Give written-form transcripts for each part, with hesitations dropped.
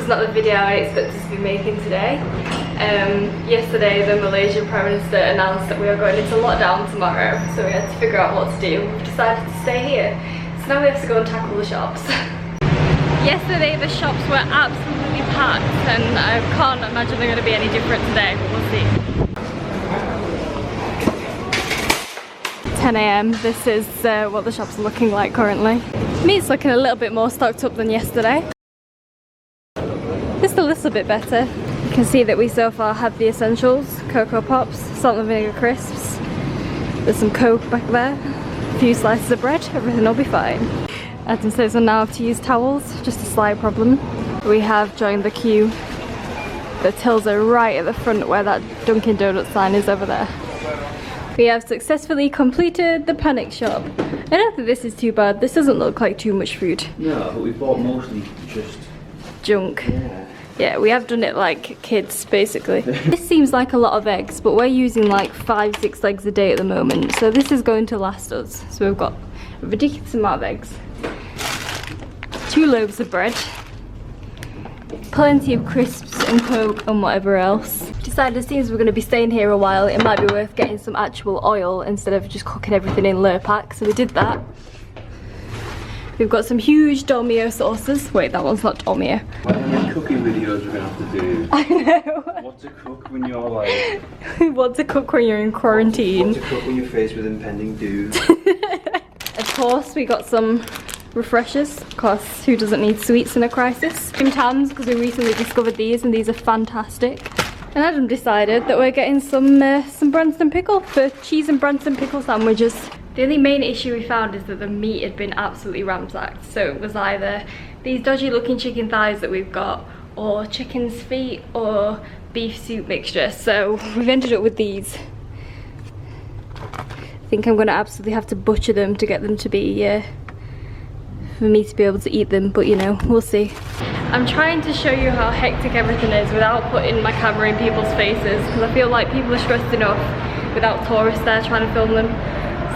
is not the video I expected to be making today. Yesterday the Malaysian Prime Minister announced that we are going into lockdown tomorrow, so we had to figure out what to do. We've decided to stay here, so now we have to go and tackle the shops. Yesterday the shops were absolutely packed, and I can't imagine they're going to be any different today, but we'll see. 10 AM, this is what the shops are looking like currently. Meat's looking a little bit more stocked up than yesterday. Just a little bit better. You can see that we so far have the essentials: Cocoa Pops, salt and vinegar crisps. There's some Coke back there, a few slices of bread, everything will be fine. Adam says we now have to use towels, just a slight problem. We have joined the queue. The tills are right at the front where that Dunkin' Donuts sign is over there. We have successfully completed the panic shop. I don't think this is too bad. This doesn't look like too much food. No, but we bought mostly just junk. Yeah. Yeah, we have done it like kids, basically. This seems like a lot of eggs, but we're using like 5-6 eggs a day at the moment, so this is going to last us. So we've got a ridiculous amount of eggs, 2 loaves of bread, plenty of crisps and Coke and whatever else. Decided as soon as we're going to be staying here a while, it might be worth getting some actual oil instead of just cooking everything in Lurpak, so we did that. We've got some huge Dolmio sauces. Wait, that one's not Dolmio. How many cooking videos we're going to have to do? I know. What to cook when you're like... What to cook when you're in quarantine. What to cook when you're faced with impending doom. Of course, we got some refreshers, because who doesn't need sweets in a crisis? Tim Tams, because we recently discovered these and these are fantastic. And Adam decided that we're getting some Branston pickle for cheese and Branston pickle sandwiches. The only main issue we found is that the meat had been absolutely ransacked. So it was either these dodgy looking chicken thighs that we've got, or chicken's feet, or beef soup mixture. So we've ended up with these. I think I'm gonna absolutely have to butcher them to get them to be, for me to be able to eat them, but you know, we'll see. I'm trying to show you how hectic everything is without putting my camera in people's faces, because I feel like people are stressed enough without tourists there trying to film them.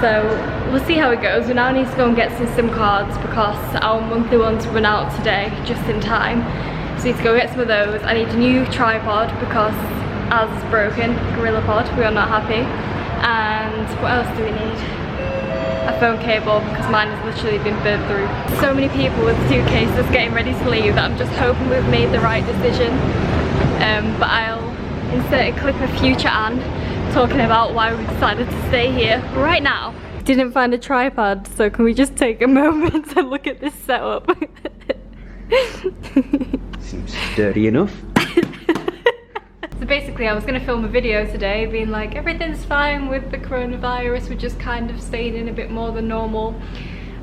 So we'll see how it goes. We now need to go and get some SIM cards because our monthly ones run out today, just in time. So we need to go get some of those. I need a new tripod because ours is broken, GorillaPod, we are not happy. And what else do we need? A phone cable because mine has literally been burnt through. So many people with suitcases getting ready to leave that I'm just hoping we've made the right decision. But I'll insert a clip of future Anne talking about why we decided to stay here right now. Didn't find a tripod, so can we just take a moment and look at this setup? Seems dirty enough. So basically I was going to film a video today being like everything's fine with the coronavirus, we're just kind of staying in a bit more than normal.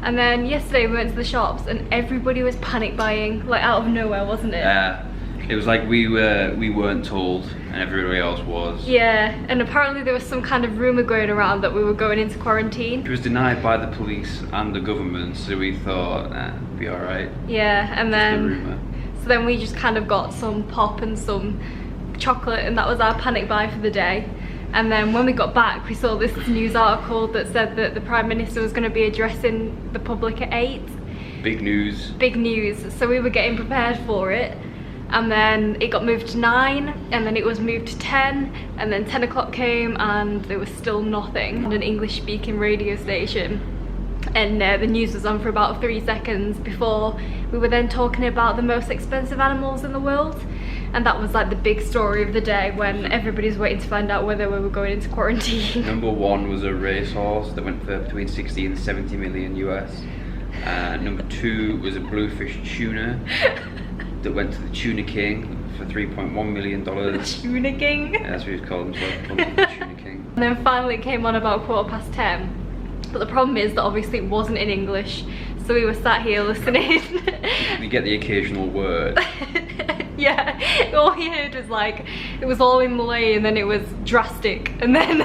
And then yesterday we went to the shops and everybody was panic buying, like out of nowhere, wasn't it? Yeah. It was like we weren't told and everybody else was. Yeah, and apparently there was some kind of rumour going around that we were going into quarantine. It was denied by the police and the government, so we thought, it'd be alright. Yeah, and then the rumour. So then we just kind of got some pop and some chocolate, and that was our panic buy for the day. And then when we got back we saw this news article that said that the Prime Minister was going to be addressing the public at 8. Big news. Big news. So we were getting prepared for it. And then it got moved to 9, and then it was moved to 10, and then 10 o'clock came and there was still nothing on an English speaking radio station. And the news was on for about 3 seconds before we were then talking about the most expensive animals in the world. And that was like the big story of the day when everybody's waiting to find out whether we were going into quarantine. Number 1 was a racehorse that went for between 60 and 70 million US. Number 2 was a bluefish tuna that went to the Tuna King for $3.1 million. The Tuna King? Yeah, that's what he was called himself, the Tuna King. And then finally it came on about 10:15. But the problem is that obviously it wasn't in English, so we were sat here listening. We get the occasional word. Yeah, all he heard was like, it was all in Malay and then it was drastic, and then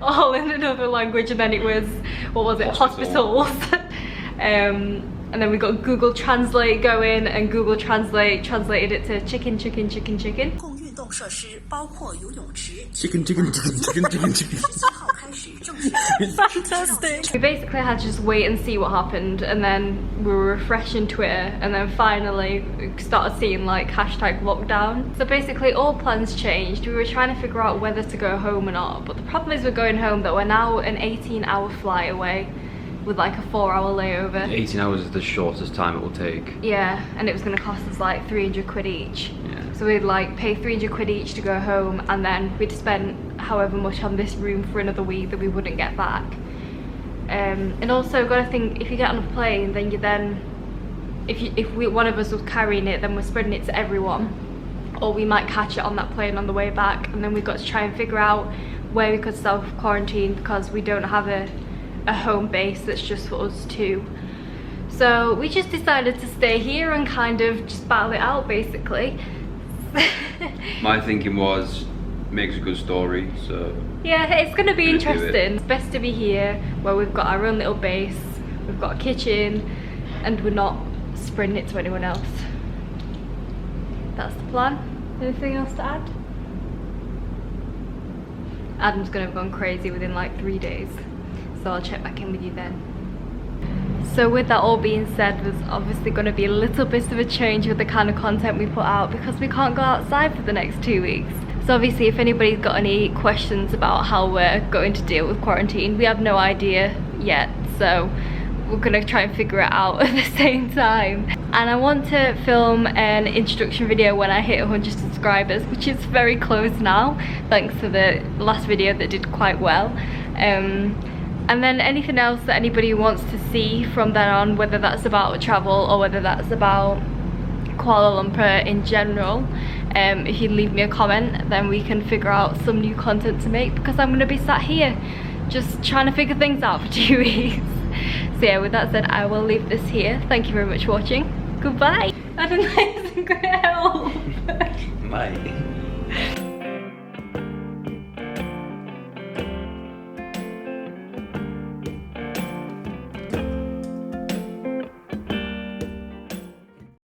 all in another language, and then it was, what was it, hospitals. And then we got Google Translate going, and Google Translate translated it to chicken, chicken, chicken, chicken. 共运动设施包括游泳池。Chicken, chicken, chicken, chicken, chicken, chicken.7号开始正 It's fantastic. We basically had to just wait and see what happened, and then we were refreshing Twitter, and then finally we started seeing like hashtag lockdown. So basically all plans changed. We were trying to figure out whether to go home or not, but the problem is we're going home that we're now an 18-hour flight away with like a 4-hour layover. 18 hours is the shortest time it will take. Yeah, and it was going to cost us like 300 quid each. Yeah. So we'd like pay 300 quid each to go home, and then we'd spend however much on this room for another week that we wouldn't get back. And also got to think, if you get on a plane, then you one of us was carrying it, then we're spreading it to everyone, or we might catch it on that plane on the way back, and then we've got to try and figure out where we could self-quarantine because we don't have a home base that's just for us two. So we just decided to stay here and kind of just battle it out basically. My thinking was, makes a good story, so yeah, it's going to be Let's do it. interesting. It's best to be here where we've got our own little base, we've got a kitchen, and we're not spreading it to anyone else. That's the plan. Anything else to add? Adam's going to have gone crazy within like 3 days, so I'll check back in with you then. So with that all being said, there's obviously going to be a little bit of a change with the kind of content we put out because we can't go outside for the next 2 weeks. So obviously if anybody's got any questions about how we're going to deal with quarantine, we have no idea yet, so we're going to try and figure it out at the same time. And I want to film an introduction video when I hit 100 subscribers, which is very close now, thanks to the last video that did quite well. And then anything else that anybody wants to see from then on, whether that's about travel or whether that's about Kuala Lumpur in general, if you leave me a comment, then we can figure out some new content to make, because I'm going to be sat here just trying to figure things out for 2 weeks. So yeah, with that said, I will leave this here. Thank you very much for watching. Goodbye. I don't know, it isn't going to help. Bye.